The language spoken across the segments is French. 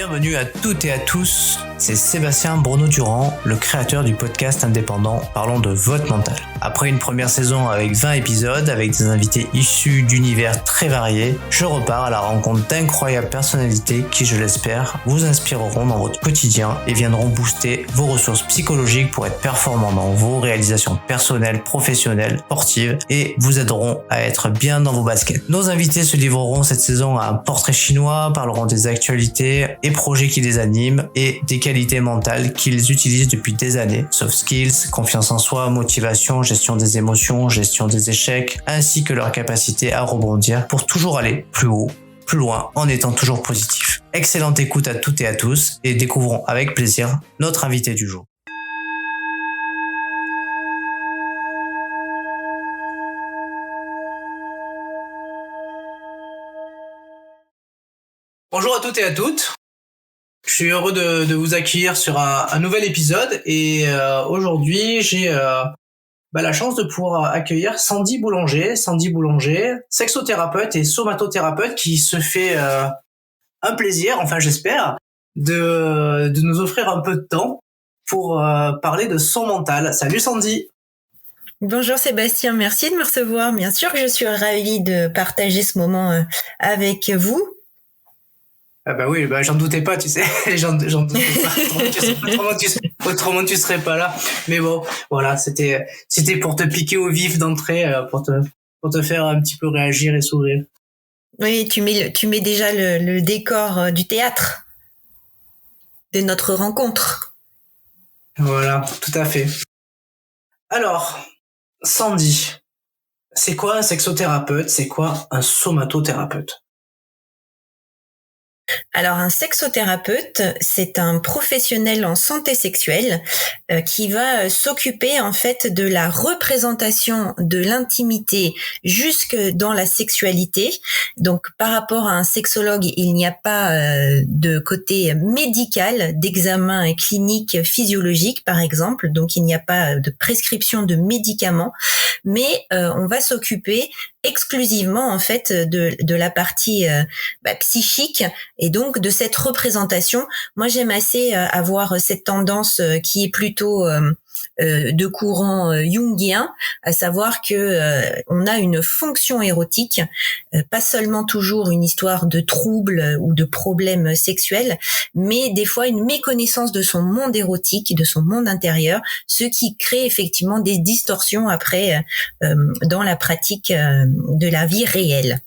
Bienvenue à toutes et à tous, c'est Sébastien Bruno-Durand, le créateur du podcast indépendant Parlons de votre mental. Après une première saison avec 20 épisodes, avec des invités issus d'univers très variés, je repars à la rencontre d'incroyables personnalités qui, je l'espère, vous inspireront dans votre quotidien et viendront booster vos ressources psychologiques pour être performants dans vos réalisations personnelles, professionnelles, sportives et vous aideront à être bien dans vos baskets. Nos invités se livreront cette saison à un portrait chinois, parleront des actualités et projets qui les animent et des qualités mentales qu'ils utilisent depuis des années. Soft skills, confiance en soi, motivation, gestion des émotions, gestion des échecs, ainsi que leur capacité à rebondir pour toujours aller plus haut, plus loin, en étant toujours positif. Excellente écoute à toutes et à tous et découvrons avec plaisir notre invité du jour. Bonjour à toutes et à toutes. Je suis heureux de vous accueillir sur un nouvel épisode et aujourd'hui j'ai la chance de pouvoir accueillir Sandy Boulanger, sexothérapeute et somatothérapeute qui se fait un plaisir, enfin j'espère, de nous offrir un peu de temps pour parler de son mental. Salut Sandy. Bonjour Sébastien, merci de me recevoir. Bien sûr que je suis ravie de partager ce moment avec vous. Ah bah oui, j'en doutais pas, tu sais, j'en doutais pas. Autrement tu serais pas là. Mais bon, voilà, c'était pour te piquer au vif d'entrée, pour te faire un petit peu réagir et sourire. Oui, tu mets déjà le décor du théâtre de notre rencontre. Voilà, tout à fait. Alors, Sandy, c'est quoi un sexothérapeute? C'est quoi un somatothérapeute? Alors, un sexothérapeute, c'est un professionnel en santé sexuelle qui va s'occuper en fait de la représentation de l'intimité jusque dans la sexualité. Donc, par rapport à un sexologue, il n'y a pas de côté médical, d'examen clinique physiologique, par exemple. Donc, il n'y a pas de prescription de médicaments, mais on va s'occuper exclusivement en fait de la partie psychique et donc de cette représentation. Moi j'aime assez avoir cette tendance qui est plutôt de courant jungien, à savoir que on a une fonction érotique, pas seulement toujours une histoire de troubles ou de problèmes sexuels, mais des fois une méconnaissance de son monde érotique, de son monde intérieur, ce qui crée effectivement des distorsions après dans la pratique de la vie réelle.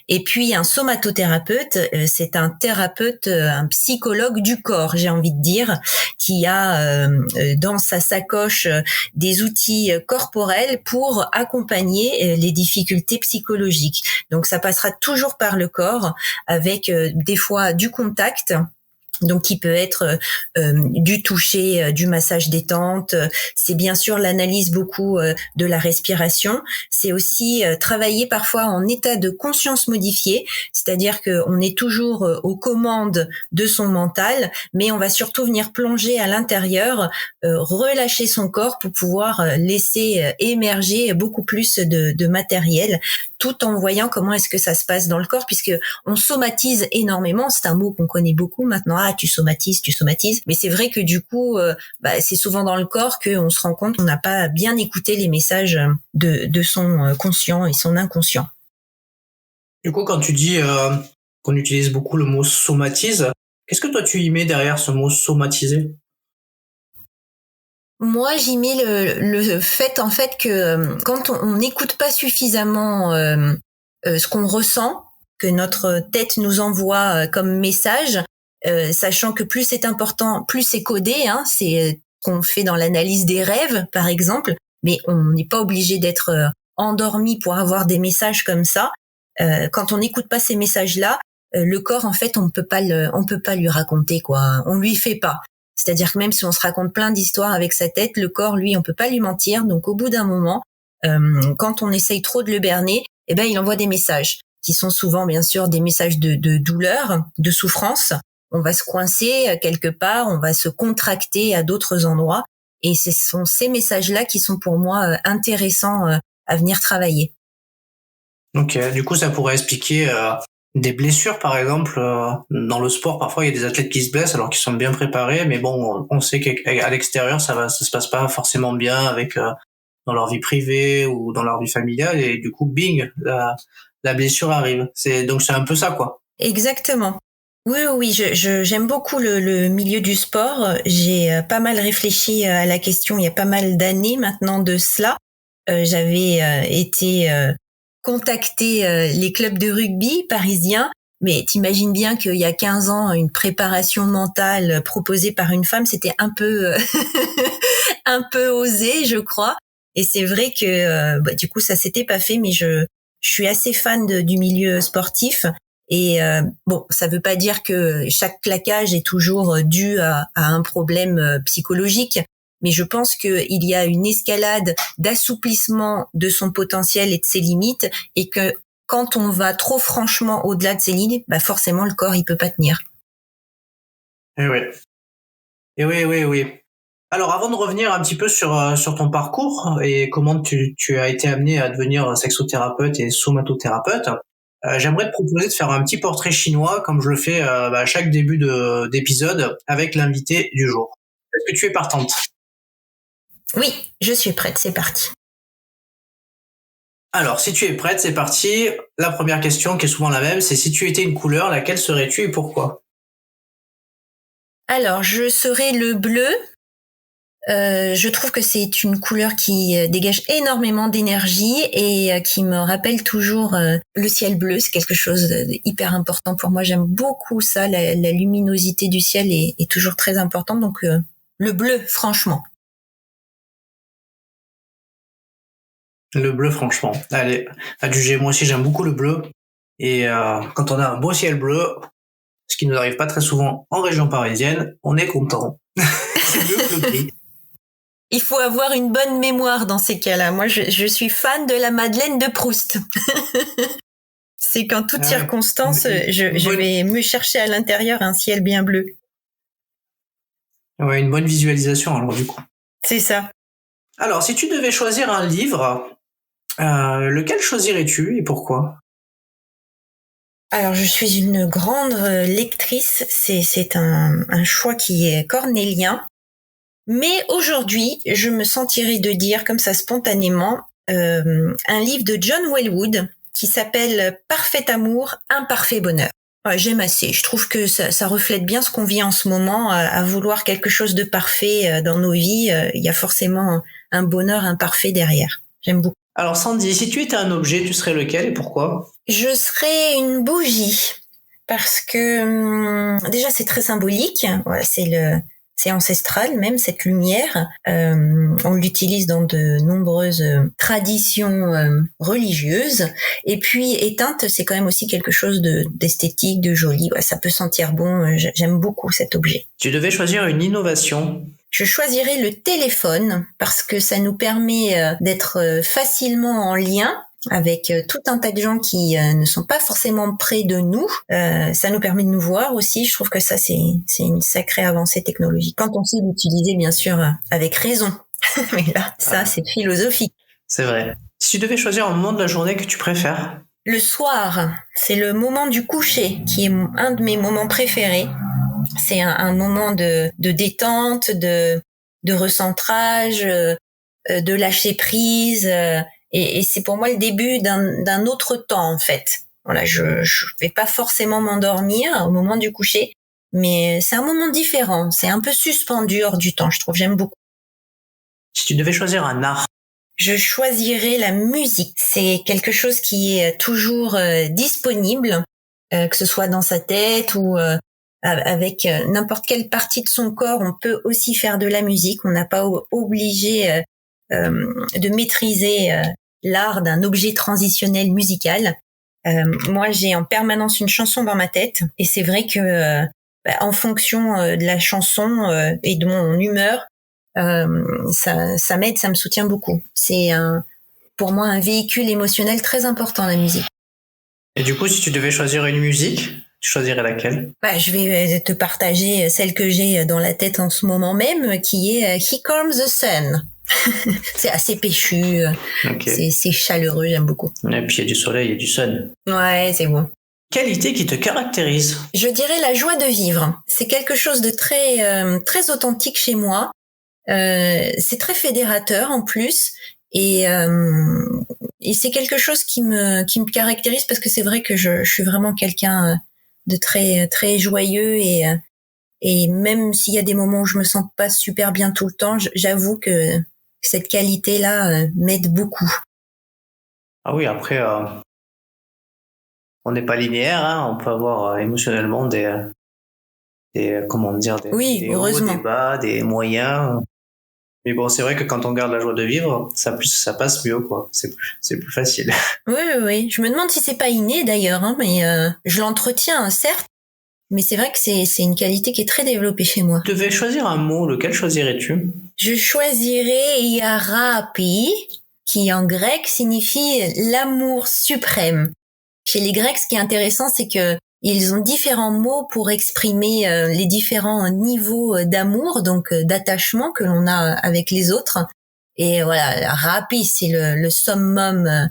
Et puis un somatothérapeute, c'est un thérapeute, un psychologue du corps, j'ai envie de dire, qui a dans sa sacoche des outils corporels pour accompagner les difficultés psychologiques. Donc ça passera toujours par le corps, avec des fois du contact. Donc qui peut être du toucher, du massage détente, c'est bien sûr l'analyse beaucoup de la respiration, c'est aussi travailler parfois en état de conscience modifiée, c'est-à-dire que on est toujours aux commandes de son mental, mais on va surtout venir plonger à l'intérieur, relâcher son corps pour pouvoir laisser émerger beaucoup plus de matériel, tout en voyant comment est-ce que ça se passe dans le corps, puisque on somatise énormément, c'est un mot qu'on connaît beaucoup maintenant, tu somatises, mais c'est vrai que du coup, c'est souvent dans le corps qu'on se rend compte qu'on n'a pas bien écouté les messages de son conscient et son inconscient. Du coup, quand tu dis qu'on utilise beaucoup le mot somatise, qu'est-ce que toi tu y mets derrière ce mot somatiser? Moi, j'y mets le fait en fait que quand on n'écoute pas suffisamment ce qu'on ressent, que notre tête nous envoie comme message, sachant que plus c'est important, plus c'est codé, c'est ce qu'on fait dans l'analyse des rêves, par exemple, mais on n'est pas obligé d'être endormi pour avoir des messages comme ça. Quand on n'écoute pas ces messages-là, le corps, en fait, on peut pas lui raconter, quoi. On lui fait pas. C'est-à-dire que même si on se raconte plein d'histoires avec sa tête, le corps, lui, on peut pas lui mentir. Donc, au bout d'un moment, quand on essaye trop de le berner, il envoie des messages qui sont souvent, bien sûr, des messages de douleur, de souffrance. On va se coincer quelque part, on va se contracter à d'autres endroits. Et ce sont ces messages-là qui sont pour moi intéressants à venir travailler. Ok, du coup, ça pourrait expliquer des blessures, par exemple, dans le sport, parfois il y a des athlètes qui se blessent alors qu'ils sont bien préparés, mais bon, on sait qu'à l'extérieur ça se passe pas forcément bien avec dans leur vie privée ou dans leur vie familiale, et du coup, bing, la blessure arrive. Donc c'est un peu ça, quoi. Exactement. Oui, j'aime beaucoup le milieu du sport. J'ai pas mal réfléchi à la question il y a pas mal d'années maintenant de cela. J'avais été contacter les clubs de rugby parisiens, mais t'imagines bien qu'il y a 15 ans, une préparation mentale proposée par une femme, c'était un peu un peu osé, je crois. Et c'est vrai que du coup, ça s'était pas fait, mais je suis assez fan du milieu sportif. Et bon, ça veut pas dire que chaque claquage est toujours dû à un problème psychologique, mais je pense qu'il y a une escalade d'assouplissement de son potentiel et de ses limites, et que quand on va trop franchement au-delà de ses limites, bah forcément le corps il peut pas tenir. Et oui. Et oui. Alors, avant de revenir un petit peu sur ton parcours et comment tu as été amené à devenir sexothérapeute et somatothérapeute, j'aimerais te proposer de faire un petit portrait chinois, comme je le fais à chaque début d'épisode avec l'invité du jour. Est-ce que tu es partante? Oui, je suis prête, c'est parti. Alors, si tu es prête, c'est parti. La première question, qui est souvent la même, c'est si tu étais une couleur, laquelle serais-tu et pourquoi? Alors, je serais le bleu. Je trouve que c'est une couleur qui dégage énormément d'énergie et qui me rappelle toujours le ciel bleu. C'est quelque chose d'hyper important pour moi. J'aime beaucoup ça. La luminosité du ciel est toujours très importante. Donc, le bleu, franchement. Le bleu, franchement. Allez, adjugez, moi aussi j'aime beaucoup le bleu. Et quand on a un beau ciel bleu, ce qui nous arrive pas très souvent en région parisienne, on est content. C'est mieux que le gris. Il faut avoir une bonne mémoire dans ces cas-là. Moi, je suis fan de la Madeleine de Proust. C'est qu'en toutes circonstances, je vais me chercher à l'intérieur un ciel bien bleu. Ouais, une bonne visualisation alors du coup. C'est ça. Alors, si tu devais choisir un livre, lequel choisirais-tu et pourquoi? Alors, je suis une grande lectrice. C'est un choix qui est cornélien. Mais aujourd'hui, je me sentirais de dire, comme ça spontanément, un livre de John Welwood qui s'appelle Parfait amour, imparfait bonheur. Ouais, j'aime assez. Je trouve que ça reflète bien ce qu'on vit en ce moment, à vouloir quelque chose de parfait dans nos vies. Il y a forcément un bonheur imparfait derrière. J'aime beaucoup. Alors Sandy, si tu étais un objet, tu serais lequel et pourquoi? Je serais une bougie parce que déjà c'est très symbolique. Voilà, c'est ancestral même cette lumière. On l'utilise dans de nombreuses traditions religieuses. Et puis éteinte, c'est quand même aussi quelque chose d'esthétique, de joli. Ouais, ça peut sentir bon. J'aime beaucoup cet objet. Tu devais choisir une innovation. Je choisirais le téléphone parce que ça nous permet d'être facilement en lien avec tout un tas de gens qui ne sont pas forcément près de nous. Ça nous permet de nous voir aussi. Je trouve que ça, c'est une sacrée avancée technologique. Quand on sait l'utiliser, bien sûr, avec raison. Mais là, ça, c'est philosophique. C'est vrai. Si tu devais choisir un moment de la journée que tu préfères? Le soir, c'est le moment du coucher qui est un de mes moments préférés. C'est un moment de détente, de recentrage, de lâcher prise. Et c'est pour moi le début d'un autre temps, en fait. Voilà, je vais pas forcément m'endormir au moment du coucher, mais c'est un moment différent. C'est un peu suspendu hors du temps, je trouve. J'aime beaucoup. Si tu devais choisir un art? Je choisirais la musique. C'est quelque chose qui est toujours disponible, que ce soit dans sa tête ou avec n'importe quelle partie de son corps. On peut aussi faire de la musique. On n'a pas obligé de maîtriser l'art d'un objet transitionnel musical. Moi, j'ai en permanence une chanson dans ma tête, et c'est vrai que en fonction de la chanson et de mon humeur, ça m'aide, ça me soutient beaucoup. C'est pour moi un véhicule émotionnel très important, la musique. Et du coup, si tu devais choisir une musique, tu choisirais laquelle? Je vais te partager celle que j'ai dans la tête en ce moment même, qui est Here Comes the Sun. C'est assez péchu, okay. C'est chaleureux, j'aime beaucoup. Et puis il y a du soleil et du sun. Ouais, c'est bon. qualité qui te caractérise? Je dirais la joie de vivre. C'est quelque chose de très authentique chez moi. C'est très fédérateur en plus. Et c'est quelque chose qui me caractérise parce que c'est vrai que je suis vraiment quelqu'un de très joyeux et même s'il y a des moments où je me sens pas super bien tout le temps, j'avoue que cette qualité-là m'aide beaucoup. Ah oui, après, on n'est pas linéaire, hein. On peut avoir émotionnellement des comment dire, Oui, des hauts, heureusement. des bas, des moyens. Mais bon, c'est vrai que quand on garde la joie de vivre, ça passe mieux, quoi. C'est plus facile. Oui. Je me demande si c'est pas inné d'ailleurs, hein, mais je l'entretiens, hein, certes, mais c'est vrai que c'est une qualité qui est très développée chez moi. Tu devais choisir un mot, lequel choisirais-tu? Je choisirais Iarapi, qui en grec signifie l'amour suprême. Chez les Grecs, ce qui est intéressant, c'est que ils ont différents mots pour exprimer les différents niveaux d'amour, donc d'attachement que l'on a avec les autres. Et voilà, rapi, c'est le summum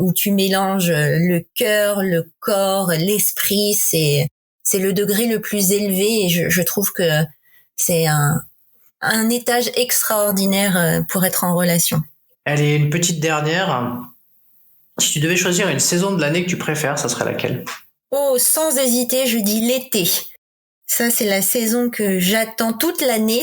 où tu mélanges le cœur, le corps, l'esprit. C'est le degré le plus élevé et je trouve que c'est un étage extraordinaire pour être en relation. Allez, une petite dernière. Si tu devais choisir une saison de l'année que tu préfères, ça serait laquelle? Oh, sans hésiter, je dis l'été. Ça, c'est la saison que j'attends toute l'année,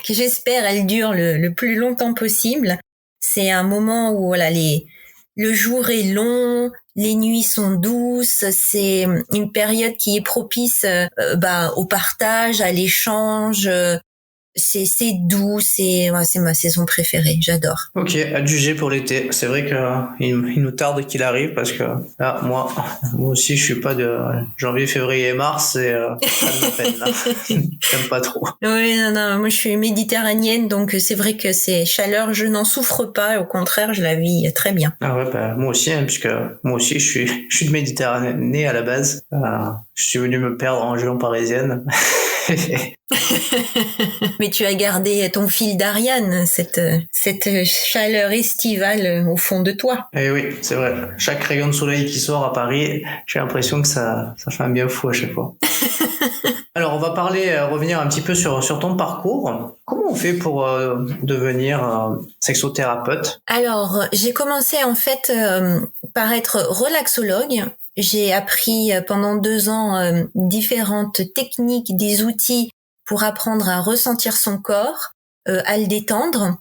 que j'espère elle dure le plus longtemps possible. C'est un moment où voilà, le jour est long, les nuits sont douces, c'est une période qui est propice au partage, à l'échange. C'est doux, c'est ma saison préférée, j'adore. Ok, adjugé pour l'été. C'est vrai que il nous tarde qu'il arrive parce que là, moi aussi, je suis pas de janvier, février et mars, c'est pas de ma peine là. J'aime pas trop. Oui, non, moi je suis méditerranéenne, donc c'est vrai que ces chaleurs, je n'en souffre pas, au contraire, je la vis très bien. Ah ouais, bah, moi aussi, hein, puisque moi aussi, je suis de Méditerranée à la base. Je suis venu me perdre en région parisienne. Mais tu as gardé ton fil d'Ariane, cette chaleur estivale au fond de toi. Et oui, c'est vrai. Chaque rayon de soleil qui sort à Paris, j'ai l'impression que ça fait un bien fou à chaque fois. Alors, on va revenir un petit peu sur ton parcours. Comment on fait pour devenir sexothérapeute? Alors, j'ai commencé en fait par être relaxologue. J'ai appris pendant 2 ans différentes techniques, des outils pour apprendre à ressentir son corps, à le détendre.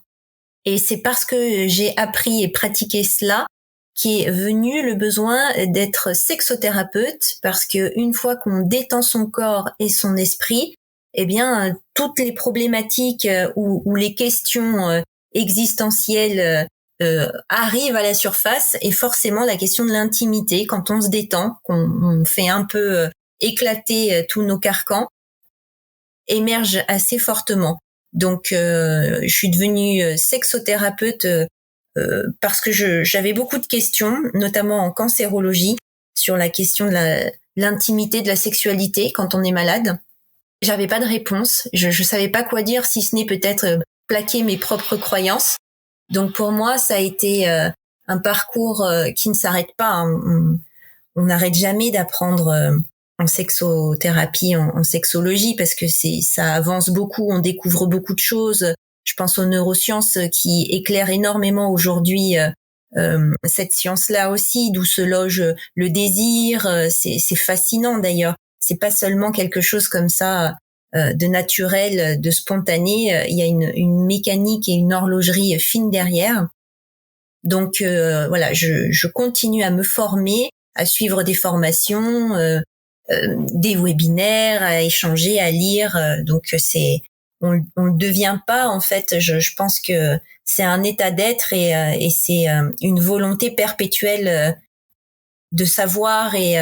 Et c'est parce que j'ai appris et pratiqué cela qu'est venu le besoin d'être sexothérapeute, parce que une fois qu'on détend son corps et son esprit, eh bien toutes les problématiques ou les questions existentielles arrivent à la surface, et forcément la question de l'intimité, quand on se détend, qu'on fait un peu éclater tous nos carcans, émerge assez fortement. Donc je suis devenue sexothérapeute parce que j'avais beaucoup de questions, notamment en cancérologie, sur la question de l'intimité, de la sexualité quand on est malade. J'avais pas de réponse, je savais pas quoi dire, si ce n'est peut-être plaquer mes propres croyances. Donc pour moi, ça a été un parcours qui ne s'arrête pas, hein. On n'arrête jamais d'apprendre en sexothérapie, en sexologie, parce que ça avance beaucoup, on découvre beaucoup de choses. Je pense aux neurosciences qui éclairent énormément aujourd'hui cette science-là aussi, d'où se loge le désir. C'est fascinant d'ailleurs. C'est pas seulement quelque chose comme ça de naturel, de spontané. Il y a une mécanique et une horlogerie fine derrière. Donc voilà, je continue à me former, à suivre des formations, des webinaires, à échanger, à lire. Donc on ne devient pas, en fait. Je pense que c'est un état d'être et c'est une volonté perpétuelle de savoir et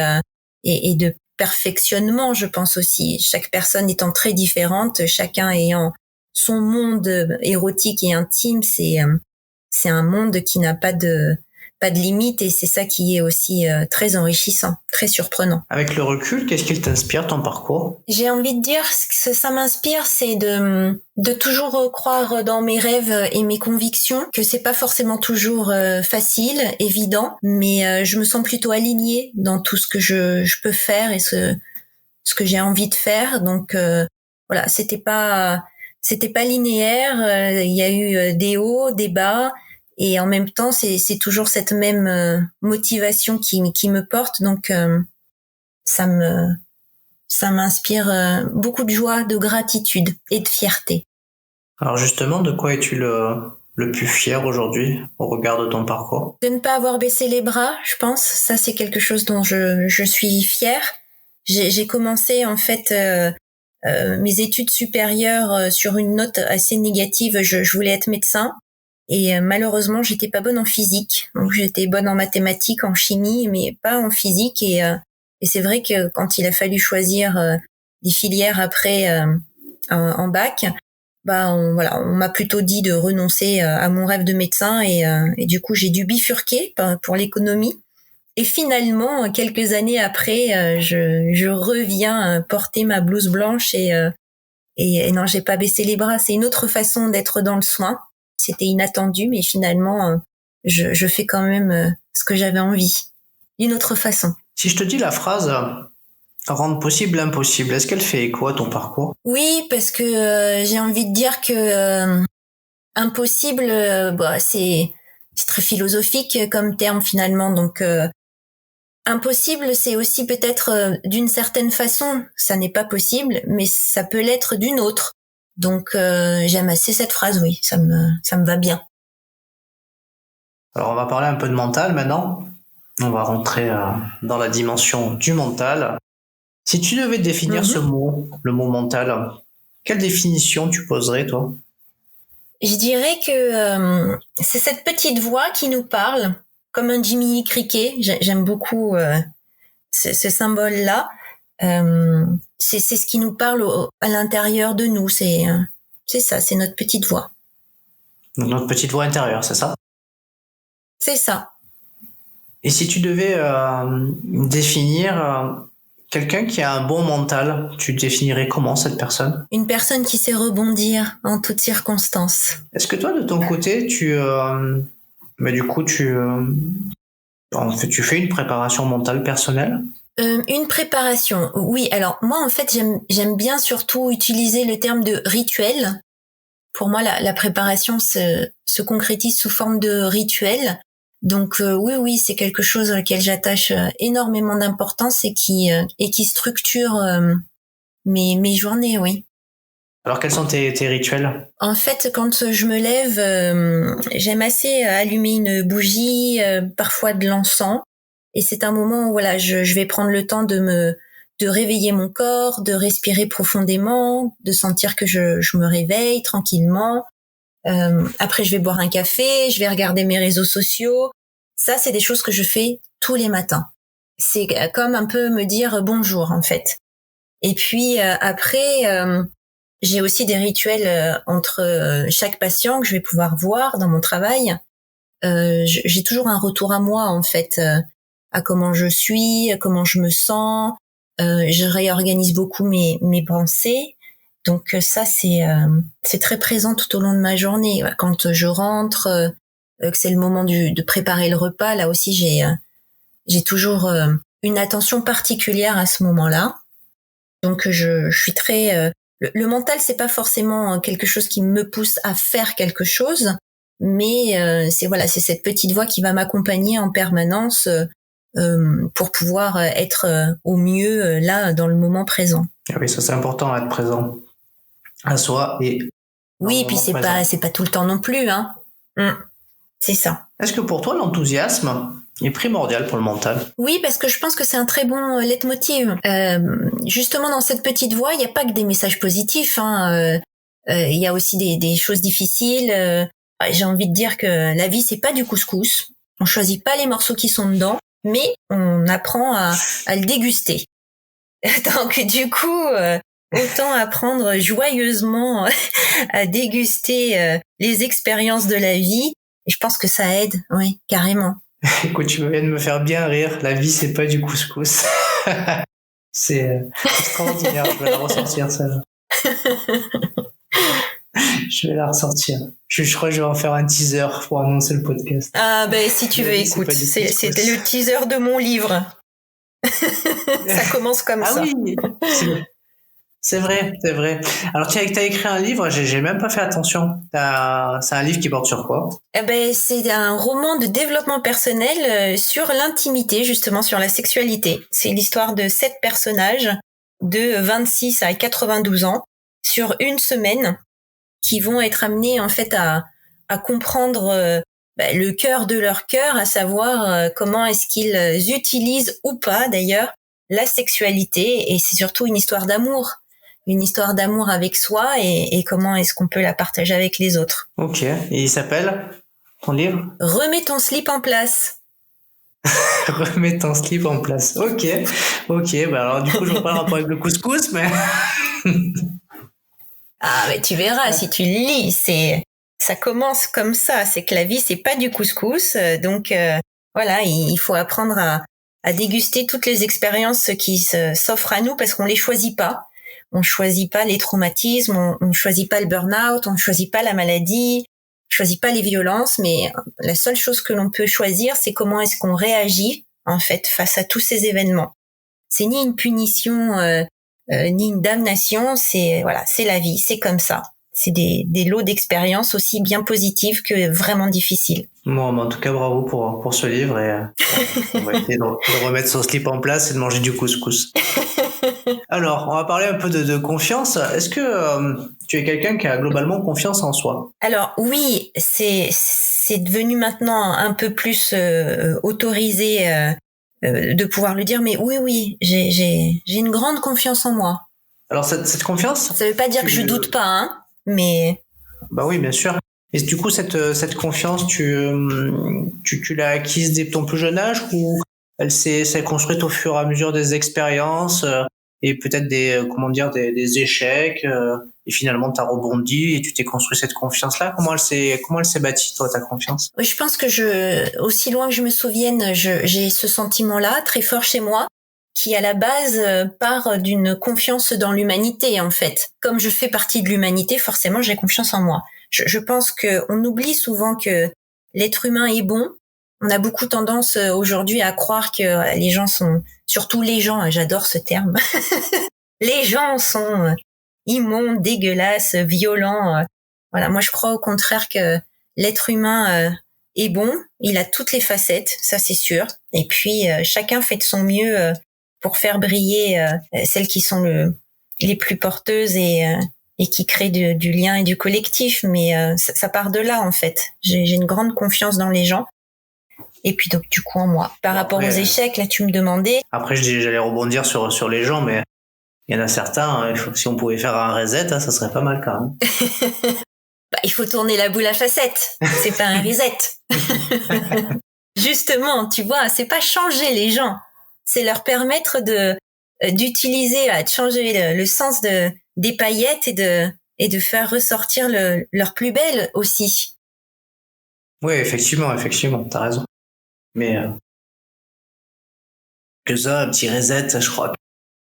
de perfectionnement, je pense aussi. Chaque personne étant très différente, chacun ayant son monde érotique et intime, c'est un monde qui n'a pas de pas de limite, et c'est ça qui est aussi très enrichissant, très surprenant. Avec le recul, qu'est-ce qui t'inspire ton parcours? J'ai envie de dire ce que ça m'inspire, c'est de toujours croire dans mes rêves et mes convictions, que c'est pas forcément toujours facile, évident, mais je me sens plutôt alignée dans tout ce que je peux faire et ce que j'ai envie de faire. Donc voilà, c'était pas linéaire, il y a eu des hauts, des bas, et en même temps c'est toujours cette même motivation qui me porte. Donc ça m'inspire beaucoup de joie, de gratitude et de fierté. Alors justement, de quoi es-tu le plus fier aujourd'hui au regard de ton parcours? De ne pas avoir baissé les bras, je pense. Ça, c'est quelque chose dont je suis fière. J'ai commencé en fait mes études supérieures sur une note assez négative. Je voulais être médecin et malheureusement, j'étais pas bonne en physique. Donc j'étais bonne en mathématiques, en chimie, mais pas en physique. Et c'est vrai que quand il a fallu choisir des filières après en bac, on m'a plutôt dit de renoncer à mon rêve de médecin, et du coup j'ai dû bifurquer pour l'économie. Et finalement, quelques années après, je reviens porter ma blouse blanche, et non, j'ai pas baissé les bras. C'est une autre façon d'être dans le soin. C'était inattendu, mais finalement, je fais quand même ce que j'avais envie, d'une autre façon. Si je te dis la phrase rendre possible l'impossible, est-ce qu'elle fait écho à ton parcours? Oui, parce que j'ai envie de dire que impossible, c'est très philosophique comme terme finalement. Donc impossible, c'est aussi peut-être d'une certaine façon, ça n'est pas possible, mais ça peut l'être d'une autre. Donc j'aime assez cette phrase, oui, ça me va bien. Alors on va parler un peu de mental maintenant. On va rentrer dans la dimension du mental. Si tu devais définir ce mot, le mot mental, quelle définition tu poserais, toi? Je dirais que c'est cette petite voix qui nous parle, comme un Jiminy Cricket. J'aime beaucoup ce symbole-là. C'est ce qui nous parle à l'intérieur de nous. C'est ça, c'est notre petite voix. Notre petite voix intérieure, c'est ça? C'est ça. Et si tu devais définir quelqu'un qui a un bon mental, tu définirais comment cette personne? Une personne qui sait rebondir en toutes circonstances. Est-ce que toi, de ton côté, tu fais une préparation mentale personnelle? Une préparation, oui. Alors moi, en fait, j'aime bien surtout utiliser le terme de rituel. Pour moi, la préparation se concrétise sous forme de rituel. Donc oui, c'est quelque chose auquel j'attache énormément d'importance et qui structure mes journées, oui. Alors quels sont tes rituels? En fait, quand je me lève, j'aime assez allumer une bougie, parfois de l'encens, et c'est un moment où voilà, je vais prendre le temps de réveiller mon corps, de respirer profondément, de sentir que je me réveille tranquillement. Après, je vais boire un café, je vais regarder mes réseaux sociaux. Ça, c'est des choses que je fais tous les matins. C'est comme un peu me dire bonjour, en fait. Et puis après, j'ai aussi des rituels entre chaque patient que je vais pouvoir voir dans mon travail. J'ai toujours un retour à moi, en fait, à comment je suis, à comment je me sens. Je réorganise beaucoup mes pensées. Donc ça, c'est très présent tout au long de ma journée. Quand je rentre, que c'est le moment de préparer le repas, là aussi j'ai toujours une attention particulière à ce moment-là. Donc je suis très le mental, c'est pas forcément quelque chose qui me pousse à faire quelque chose, mais c'est cette petite voix qui va m'accompagner en permanence pour pouvoir être au mieux là dans le moment présent. Ah oui, ça c'est important, être présent à soi et oui, puis c'est pas tout le temps non plus, hein. C'est ça. Est-ce que pour toi l'enthousiasme est primordial pour le mental? Oui, parce que je pense que c'est un très bon leitmotiv. Justement, dans cette petite voix, il n'y a pas que des messages positifs, hein. Il y a aussi des choses difficiles. J'ai envie de dire que la vie, c'est pas du couscous. On choisit pas les morceaux qui sont dedans, mais on apprend à le déguster. Donc du coup, autant apprendre joyeusement à déguster les expériences de la vie. Et je pense que ça aide, oui, carrément. Écoute, tu viens de me faire bien rire. La vie, c'est pas du couscous. C'est extraordinaire. Je vais la ressortir, ça. Je vais la ressortir. Je crois que je vais en faire un teaser pour annoncer le podcast. Ah ben si tu veux, écoute, c'était le teaser de mon livre. Ça commence comme ça. Ah oui, c'est vrai. Alors tu as écrit un livre, j'ai même pas fait attention. C'est un livre qui porte sur quoi? Eh ben c'est un roman de développement personnel sur l'intimité, justement sur la sexualité. C'est l'histoire de 7 personnages de 26 à 92 ans sur une semaine qui vont être amenés en fait à comprendre le cœur de leur cœur, à savoir comment est-ce qu'ils utilisent ou pas d'ailleurs la sexualité, et c'est surtout une histoire d'amour avec soi et comment est-ce qu'on peut la partager avec les autres. Ok, et il s'appelle, ton livre? Remets ton slip en place. Remets ton slip en place. Ok, bah alors du coup je vois pas le rapport avec le couscous, mais... Ah, mais tu verras, si tu lis, ça commence comme ça. C'est que la vie, c'est pas du couscous. Donc, voilà, il faut apprendre à déguster toutes les expériences qui s'offrent à nous parce qu'on les choisit pas. On choisit pas les traumatismes, on choisit pas le burn-out, on choisit pas la maladie, on choisit pas les violences, mais la seule chose que l'on peut choisir, c'est comment est-ce qu'on réagit, en fait, face à tous ces événements. C'est ni une punition, ni une damnation, c'est la vie, c'est comme ça. C'est des lots d'expériences aussi bien positives que vraiment difficiles. Bon, en tout cas, bravo pour ce livre et on va essayer de remettre son slip en place et de manger du couscous. Alors, on va parler un peu de confiance. Est-ce que tu es quelqu'un qui a globalement confiance en soi? Alors oui, c'est devenu maintenant un peu plus autorisé de pouvoir le dire, mais oui, j'ai une grande confiance en moi. Alors cette confiance, ça veut pas dire que je doute pas, hein, mais... Bah oui, bien sûr. Et du coup, cette confiance, tu l'as acquise dès ton plus jeune âge ou elle s'est construite au fur et à mesure des expériences et peut-être des échecs et finalement t'as rebondi et tu t'es construit cette confiance-là. Comment elle s'est bâtie, toi, ta confiance? Je pense que aussi loin que je me souvienne, j'ai ce sentiment-là très fort chez moi, qui à la base part d'une confiance dans l'humanité en fait. Comme je fais partie de l'humanité, forcément j'ai confiance en moi. Je pense qu'on oublie souvent que l'être humain est bon. On a beaucoup tendance aujourd'hui à croire que les gens sont, surtout les gens, j'adore ce terme, les gens sont immondes, dégueulasses, violents. Voilà, moi je crois au contraire que l'être humain est bon, il a toutes les facettes, ça c'est sûr. Et puis chacun fait de son mieux pour faire briller celles qui sont les plus porteuses et qui créent du lien et du collectif. Mais ça part de là en fait. J'ai une grande confiance dans les gens. Et puis donc du coup en moi. Par rapport aux échecs, là tu me demandais. Après j'allais rebondir sur les gens, mais il y en a certains, si on pouvait faire un reset, ça serait pas mal quand même. Il faut tourner la boule à facettes. C'est pas un reset. Justement, tu vois, c'est pas changer les gens. C'est leur permettre d'utiliser, de changer le sens des paillettes et de faire ressortir leur plus belle aussi. Oui, effectivement, t'as raison. Mais que ça, un petit reset, je crois que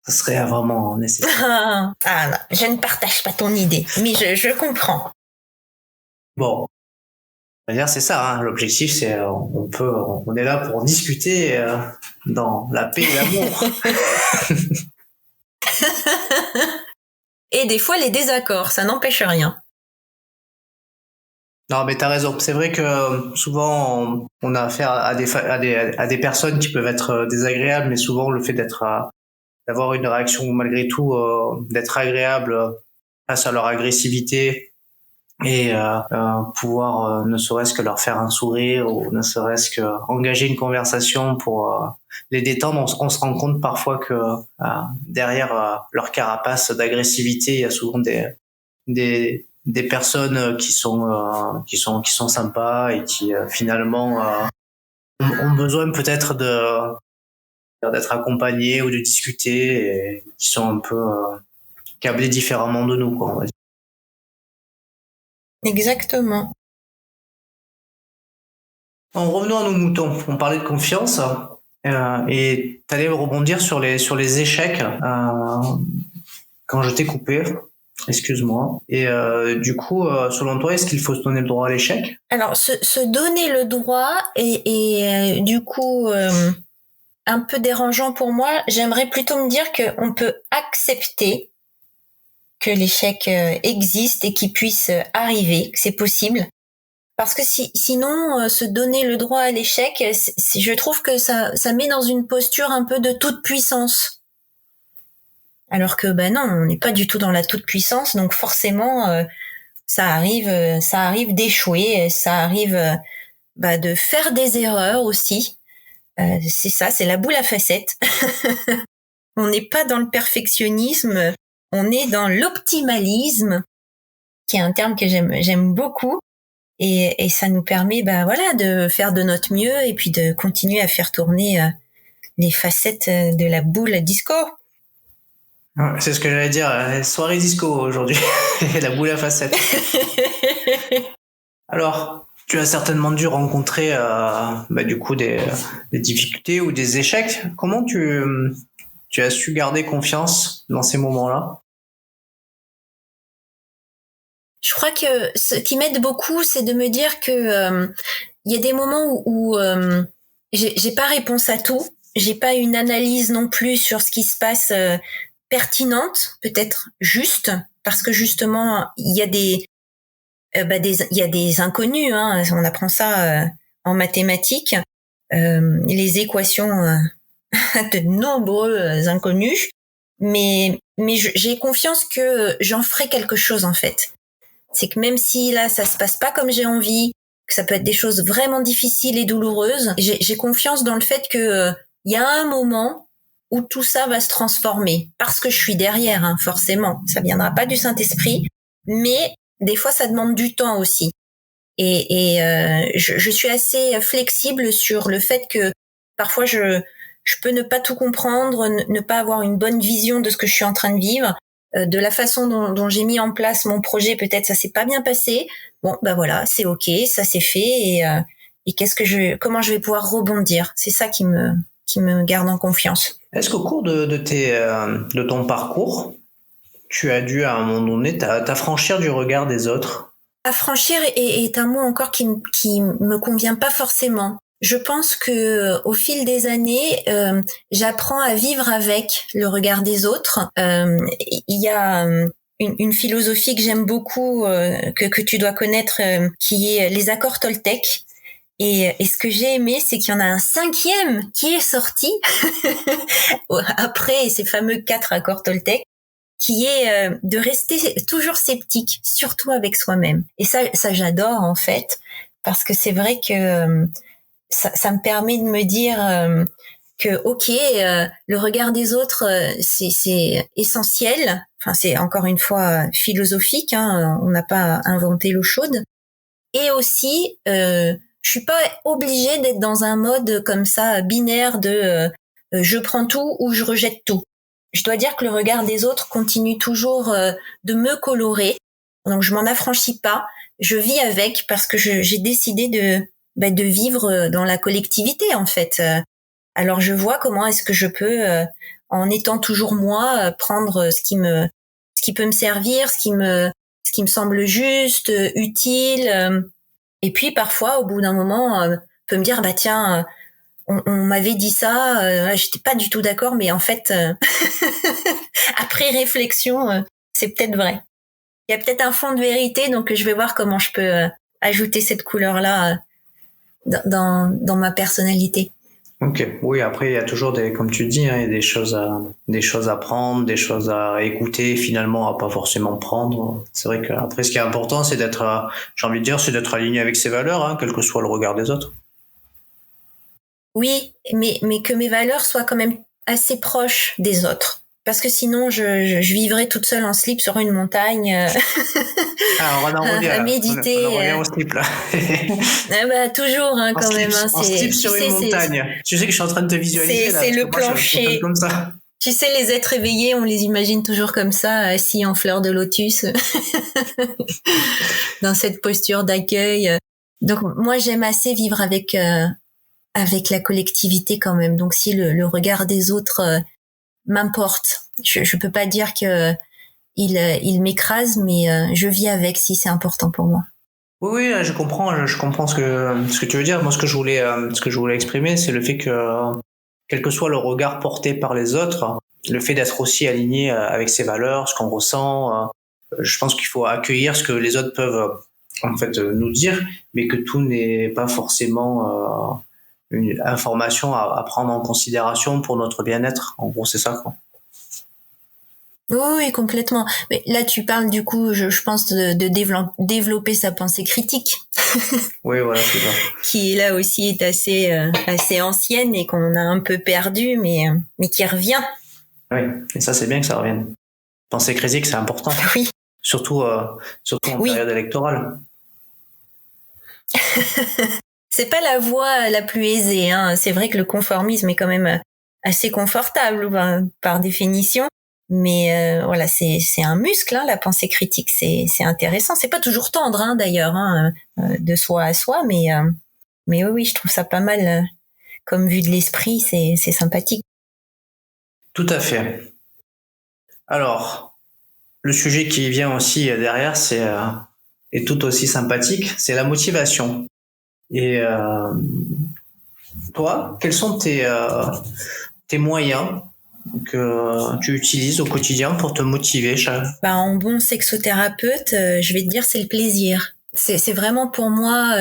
ça serait vraiment nécessaire. Non, je ne partage pas ton idée, mais je comprends. Bon, d'ailleurs c'est ça, hein, l'objectif c'est on est là pour discuter dans la paix et l'amour. Et des fois les désaccords, ça n'empêche rien. Non, mais t'as raison. C'est vrai que souvent on a affaire à des personnes qui peuvent être désagréables, mais souvent le fait d'avoir une réaction malgré tout, d'être agréable face à leur agressivité et pouvoir ne serait-ce que leur faire un sourire ou ne serait-ce que engager une conversation pour les détendre, on se rend compte parfois que derrière leur carapace d'agressivité, il y a souvent des personnes qui sont sympas et qui finalement ont besoin peut-être d'être accompagnés ou de discuter et qui sont un peu câblés différemment de nous, quoi, on va dire. Exactement. En revenant à nos moutons, on parlait de confiance et tu allais rebondir sur les échecs quand je t'ai coupé. Excuse-moi. Et du coup, selon toi, est-ce qu'il faut se donner le droit à l'échec? Alors, se donner le droit est du coup un peu dérangeant pour moi. J'aimerais plutôt me dire qu'on peut accepter que l'échec existe et qu'il puisse arriver, que c'est possible. Parce que sinon, se donner le droit à l'échec, je trouve que ça met dans une posture un peu de toute puissance. Alors que non, on n'est pas du tout dans la toute puissance, donc forcément, ça arrive d'échouer, ça arrive de faire des erreurs aussi. C'est ça, c'est la boule à facettes. On n'est pas dans le perfectionnisme, on est dans l'optimalisme, qui est un terme que j'aime beaucoup. Et ça nous permet de faire de notre mieux et puis de continuer à faire tourner les facettes de la boule disco. Ouais, c'est ce que j'allais dire, soirée disco aujourd'hui, la boule à facettes. Alors, tu as certainement dû rencontrer du coup des difficultés ou des échecs. Comment tu as su garder confiance dans ces moments-là? Je crois que ce qui m'aide beaucoup, c'est de me dire que il y a des moments où j'ai pas réponse à tout, j'ai pas une analyse non plus sur ce qui se passe pertinente, peut-être juste, parce que justement il y a il y a des inconnus, hein, on apprend ça en mathématiques, les équations de nombreux inconnus, mais j'ai confiance que j'en ferai quelque chose en fait. C'est que même si là ça se passe pas comme j'ai envie, que ça peut être des choses vraiment difficiles et douloureuses, j'ai confiance dans le fait que y a un moment où tout ça va se transformer, parce que je suis derrière, hein, forcément. Ça viendra pas du Saint-Esprit, mais des fois ça demande du temps aussi. Et je suis assez flexible sur le fait que parfois je peux ne pas tout comprendre, ne pas avoir une bonne vision de ce que je suis en train de vivre. De la façon dont j'ai mis en place mon projet, peut-être ça s'est pas bien passé. Bon, voilà, c'est ok, ça s'est fait et comment je vais pouvoir rebondir. C'est ça qui me garde en confiance. Est-ce qu'au cours de ton parcours, tu as dû à un moment donné t'affranchir du regard des autres? Affranchir est un mot encore qui me convient pas forcément. Je pense que au fil des années, j'apprends à vivre avec le regard des autres. Il y a une philosophie que j'aime beaucoup, que tu dois connaître, qui est les accords Toltec. Et ce que j'ai aimé, c'est qu'il y en a un 5e qui est sorti après ces fameux 4 accords Toltec, qui est de rester toujours sceptique, surtout avec soi-même. Et ça j'adore en fait, parce que c'est vrai que ça me permet de me dire que le regard des autres c'est essentiel. Enfin, c'est encore une fois philosophique, hein, on n'a pas inventé l'eau chaude. Et aussi, je suis pas obligée d'être dans un mode comme ça binaire de je prends tout ou je rejette tout. Je dois dire que le regard des autres continue toujours de me colorer. Donc je m'en affranchis pas, je vis avec parce que j'ai décidé de vivre dans la collectivité en fait. Alors je vois comment est-ce que je peux, en étant toujours moi, prendre ce qui peut me servir, ce qui me semble juste, utile. Et puis parfois, au bout d'un moment, peut me dire tiens, on m'avait dit ça, j'étais pas du tout d'accord, mais en fait, après réflexion, c'est peut-être vrai. Il y a peut-être un fond de vérité, donc je vais voir comment je peux ajouter cette couleur-là dans ma personnalité. Ok, oui, après il y a toujours comme tu dis, il y a des choses à prendre, des choses à écouter, finalement à pas forcément prendre. C'est vrai qu'après ce qui est important, c'est d'être, j'ai envie de dire, c'est d'être aligné avec ses valeurs, hein, quel que soit le regard des autres. Oui, mais que mes valeurs soient quand même assez proches des autres. Parce que sinon, je vivrais toute seule en slip sur une montagne à méditer. On en revient au slip, là. Toujours, hein, quand même. En slip sur une montagne. Tu sais que je suis en train de te visualiser, là. C'est le plancher. Comme ça. Tu sais, les êtres éveillés, on les imagine toujours comme ça, assis en fleur de lotus, dans cette posture d'accueil. Donc moi j'aime assez vivre avec la collectivité quand même. Donc si le regard des autres m'importe, je peux pas dire que il m'écrase, mais je vis avec si c'est important pour moi. Oui, je comprends, je comprends ce que tu veux dire. Moi, ce que je voulais exprimer, c'est le fait que, quel que soit le regard porté par les autres, le fait d'être aussi aligné avec ses valeurs, ce qu'on ressent, je pense qu'il faut accueillir ce que les autres peuvent, en fait, nous dire, mais que tout n'est pas forcément une information à prendre en considération pour notre bien-être. En gros, c'est ça, quoi. Oui, oui, complètement. Mais là, tu parles du coup, je pense, de développer sa pensée critique, Oui, voilà, c'est ça. qui là aussi est assez ancienne et qu'on a un peu perdu, mais qui revient. Oui, et ça, c'est bien que ça revienne. Penser critique, c'est important. Oui. Surtout en période électorale. C'est pas la voie la plus aisée, hein. C'est vrai que le conformisme est quand même assez confortable, par définition. Mais voilà, c'est un muscle, hein, la pensée critique. C'est intéressant. C'est pas toujours tendre, hein, d'ailleurs, hein, de soi à soi, mais oui, je trouve ça pas mal comme vue de l'esprit. C'est sympathique. Tout à fait. Alors, le sujet qui vient aussi derrière, est tout aussi sympathique, c'est la motivation. Et toi, quels sont tes moyens que tu utilises au quotidien pour te motiver? En bon sexothérapeute, je vais te dire, c'est le plaisir. C'est vraiment pour moi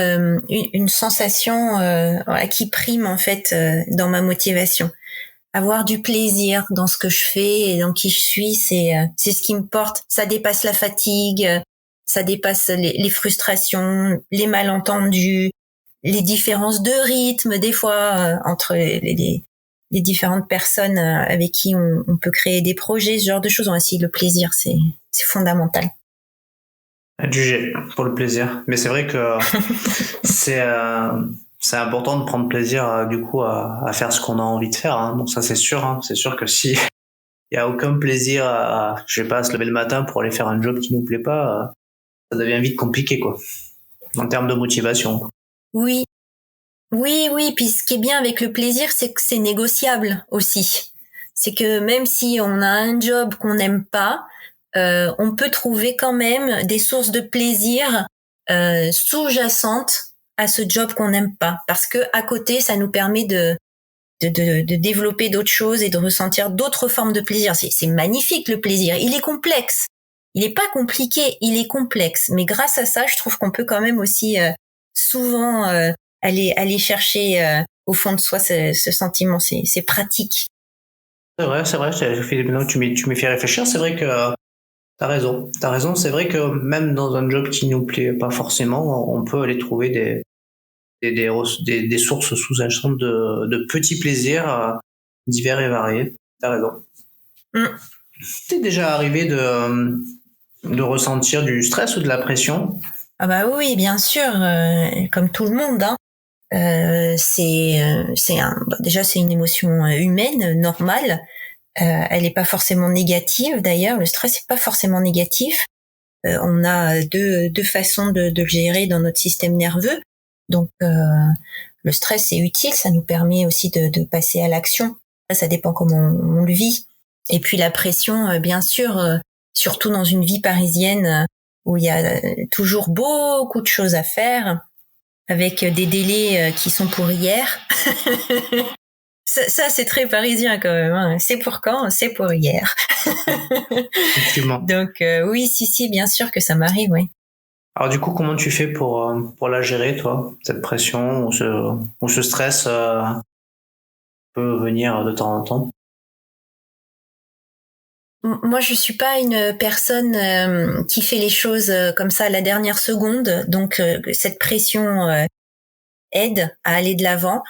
une sensation voilà, qui prime en fait dans ma motivation. Avoir du plaisir dans ce que je fais et dans qui je suis, c'est ce qui me porte. Ça dépasse la fatigue, ça dépasse les frustrations, les malentendus, les différences de rythme des fois entre les différentes personnes avec qui on peut créer des projets, ce genre de choses. Ainsi, le plaisir, c'est fondamental. Juger pour le plaisir. Mais c'est vrai que c'est important de prendre plaisir du coup à faire ce qu'on a envie de faire. Hein. Donc ça c'est sûr. Hein. C'est sûr que si il y a aucun plaisir je sais pas, à se lever le matin pour aller faire un job qui nous plaît pas, ça devient vite compliqué quoi. En termes de motivation. Oui. Oui. Puis ce qui est bien avec le plaisir, c'est que c'est négociable aussi. C'est que même si on a un job qu'on n'aime pas, on peut trouver quand même des sources de plaisir sous-jacentes à ce job qu'on n'aime pas, parce que à côté, ça nous permet de développer d'autres choses et de ressentir d'autres formes de plaisir. C'est magnifique le plaisir. Il est complexe. Il est pas compliqué, il est complexe. Mais grâce à ça, je trouve qu'on peut quand même aussi souvent aller chercher au fond de soi ce sentiment. C'est pratique. C'est vrai. Tu m'y fais réfléchir. C'est vrai que t'as raison. C'est vrai que même dans un job qui nous plaît pas forcément, on peut aller trouver des sources sous-jacentes de petits plaisirs divers et variés. T'as raison. T'es déjà arrivé de ressentir du stress ou de la pression? Ah bah oui, bien sûr, comme tout le monde, hein. Déjà c'est une émotion humaine normale. Elle est pas forcément négative d'ailleurs. Le stress est pas forcément négatif. On a deux façons de le gérer dans notre système nerveux. Donc le stress c'est utile, ça nous permet aussi de passer à l'action. Ça dépend comment on le vit. Et puis la pression, bien sûr, surtout dans une vie parisienne où il y a toujours beaucoup de choses à faire, avec des délais qui sont pour hier. Ça c'est très parisien quand même. Hein. C'est pour quand? C'est pour hier. Effectivement. Donc oui, si, bien sûr que ça m'arrive, oui. Alors du coup, comment tu fais pour la gérer, toi, cette pression ou ce stress peut venir de temps en temps? Moi, je suis pas une personne qui fait les choses comme ça à la dernière seconde. Donc cette pression aide à aller de l'avant.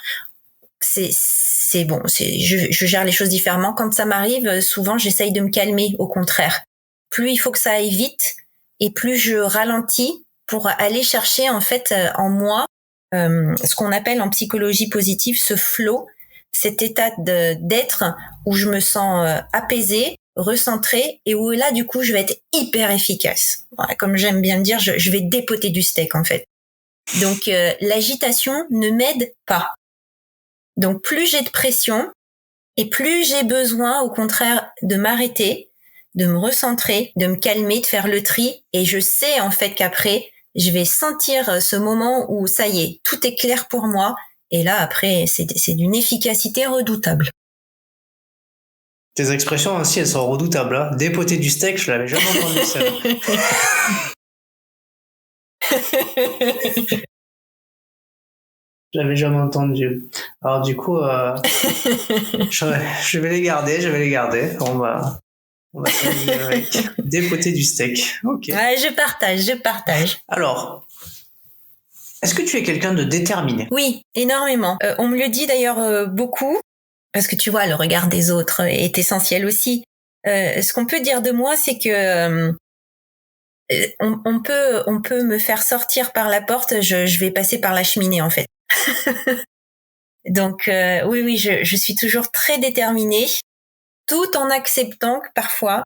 C'est bon, je gère les choses différemment. Quand ça m'arrive, souvent j'essaye de me calmer, au contraire. Plus il faut que ça aille vite et plus je ralentis pour aller chercher en fait en moi ce qu'on appelle en psychologie positive ce flow, cet état d'être où je me sens apaisée, recentrée et où là du coup je vais être hyper efficace. Voilà, comme j'aime bien le dire, je vais dépoter du steak en fait. Donc l'agitation ne m'aide pas. Donc plus j'ai de pression et plus j'ai besoin au contraire de m'arrêter, de me recentrer, de me calmer, de faire le tri. Et je sais en fait qu'après, je vais sentir ce moment où ça y est, tout est clair pour moi. Et là après, c'est d'une efficacité redoutable. Tes expressions aussi, elles sont redoutables. Hein. Dépoter du steak, je l'avais jamais entendu ça. Je l'avais jamais entendu. Alors du coup, je vais les garder. On va s'amuser avec. Dépoter du steak. Ok. Ouais, je partage. Alors, est-ce que tu es quelqu'un de déterminé? Oui, énormément. On me le dit d'ailleurs beaucoup, parce que tu vois, le regard des autres est essentiel aussi. Ce qu'on peut dire de moi, c'est que on peut me faire sortir par la porte, je vais passer par la cheminée en fait. Donc oui, je suis toujours très déterminée, tout en acceptant que parfois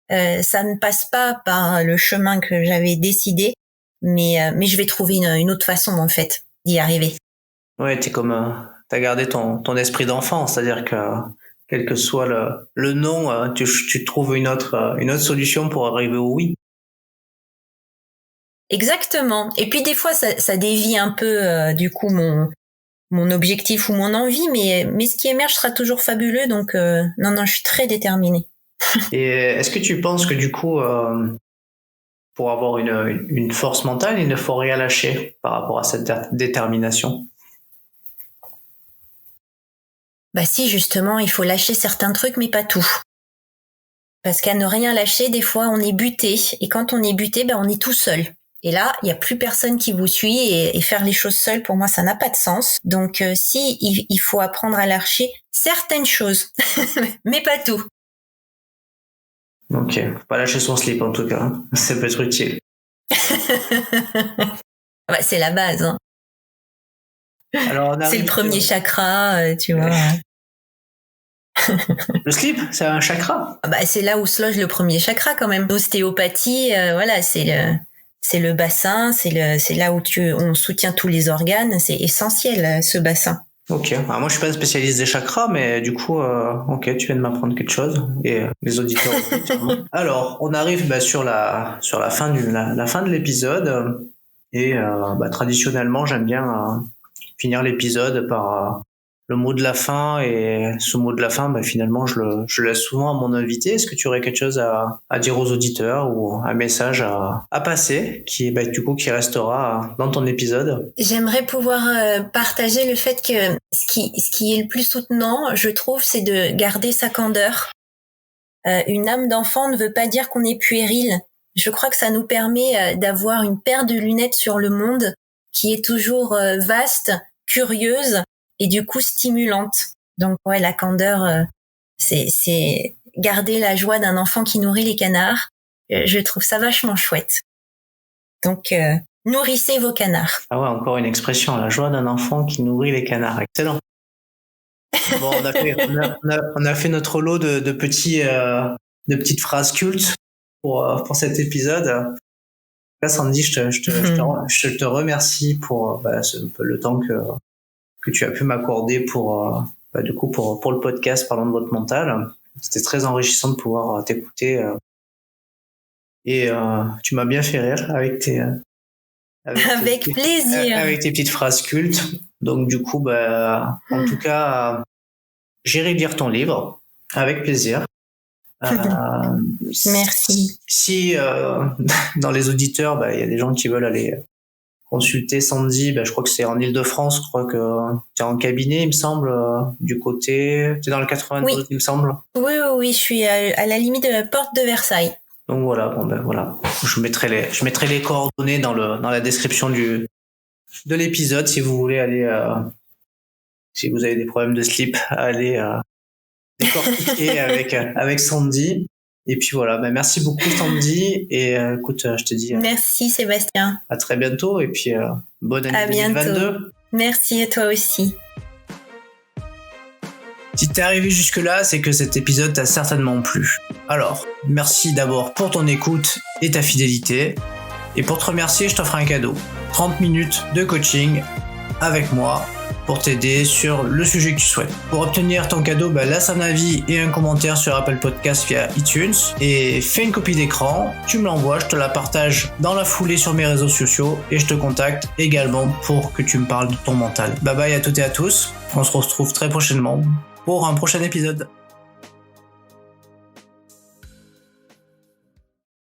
ça ne passe pas par le chemin que j'avais décidé, mais je vais trouver une autre façon en fait d'y arriver. Ouais, t'as gardé ton esprit d'enfant, c'est-à-dire que quel que soit le non, tu trouves une autre solution pour arriver au oui. Exactement. Et puis des fois ça dévie un peu du coup mon objectif ou mon envie, mais ce qui émerge sera toujours fabuleux. Donc non, je suis très déterminée. Et est-ce que tu penses que du coup, pour avoir une force mentale, il ne faut rien lâcher par rapport à cette détermination? Bah si, justement, il faut lâcher certains trucs, mais pas tout. Parce qu'à ne rien lâcher, des fois, on est buté. Et quand on est buté, on est tout seul. Et là, il n'y a plus personne qui vous suit et faire les choses seul, pour moi, ça n'a pas de sens. Donc, il faut apprendre à lâcher certaines choses, mais pas tout. Ok, faut pas lâcher son slip en tout cas, hein. Ça peut être utile. Ouais, c'est la base. Hein. Alors, c'est le premier chakra, tu vois. Le slip, c'est un chakra? C'est là où se loge le premier chakra quand même. L'ostéopathie, voilà, c'est le bassin, c'est là où on soutient tous les organes. C'est essentiel ce bassin. Ok. Alors moi je suis pas un spécialiste des chakras, mais du coup, ok, tu viens de m'apprendre quelque chose et les auditeurs. Alors, on arrive sur la fin la fin de l'épisode et traditionnellement j'aime bien finir l'épisode par le mot de la fin, et ce mot de la fin, finalement, je le laisse souvent à mon invité. Est-ce que tu aurais quelque chose à dire aux auditeurs ou un message à passer qui restera dans ton épisode? J'aimerais pouvoir partager le fait que ce qui est le plus soutenant, je trouve, c'est de garder sa candeur. Une âme d'enfant ne veut pas dire qu'on est puéril. Je crois que ça nous permet d'avoir une paire de lunettes sur le monde qui est toujours vaste, curieuse, et du coup stimulante. Donc ouais, la candeur, c'est garder la joie d'un enfant qui nourrit les canards. Je trouve ça vachement chouette. Donc nourrissez vos canards. Ah ouais, encore une expression, la joie d'un enfant qui nourrit les canards. Excellent. Bon, on a fait notre lot de petites phrases cultes pour cet épisode. Là, Sandy, je te remercie pour le temps que tu as pu m'accorder pour le podcast Parlons de votre mental. C'était très enrichissant de pouvoir t'écouter et tu m'as bien fait rire avec avec plaisir, avec tes petites phrases cultes. Donc du coup, en tout cas, j'irai lire ton livre avec plaisir. Merci. Si dans les auditeurs, il y a des gens qui veulent aller consulter Sandy, je crois que c'est en Île-de-France, je crois que tu es en cabinet, il me semble, du côté... Tu es dans le 92, oui. Il me semble. Oui, je suis à la limite de la porte de Versailles. Donc voilà, voilà. Je mettrai les coordonnées dans la description de l'épisode si vous voulez aller... si vous avez des problèmes de slip, aller décortiquer avec Sandy. Et puis voilà, merci beaucoup Sandy, et écoute, je te dis... Merci Sébastien. À très bientôt, et puis bonne année 2022. Bientôt. Merci, à toi aussi. Si t'es arrivé jusque-là, c'est que cet épisode t'a certainement plu. Alors, merci d'abord pour ton écoute et ta fidélité. Et pour te remercier, je t'offre un cadeau. 30 minutes de coaching avec moi pour t'aider sur le sujet que tu souhaites. Pour obtenir ton cadeau, laisse un avis et un commentaire sur Apple Podcast via iTunes et fais une copie d'écran, tu me l'envoies, je te la partage dans la foulée sur mes réseaux sociaux et je te contacte également pour que tu me parles de ton mental. Bye bye à toutes et à tous, on se retrouve très prochainement pour un prochain épisode.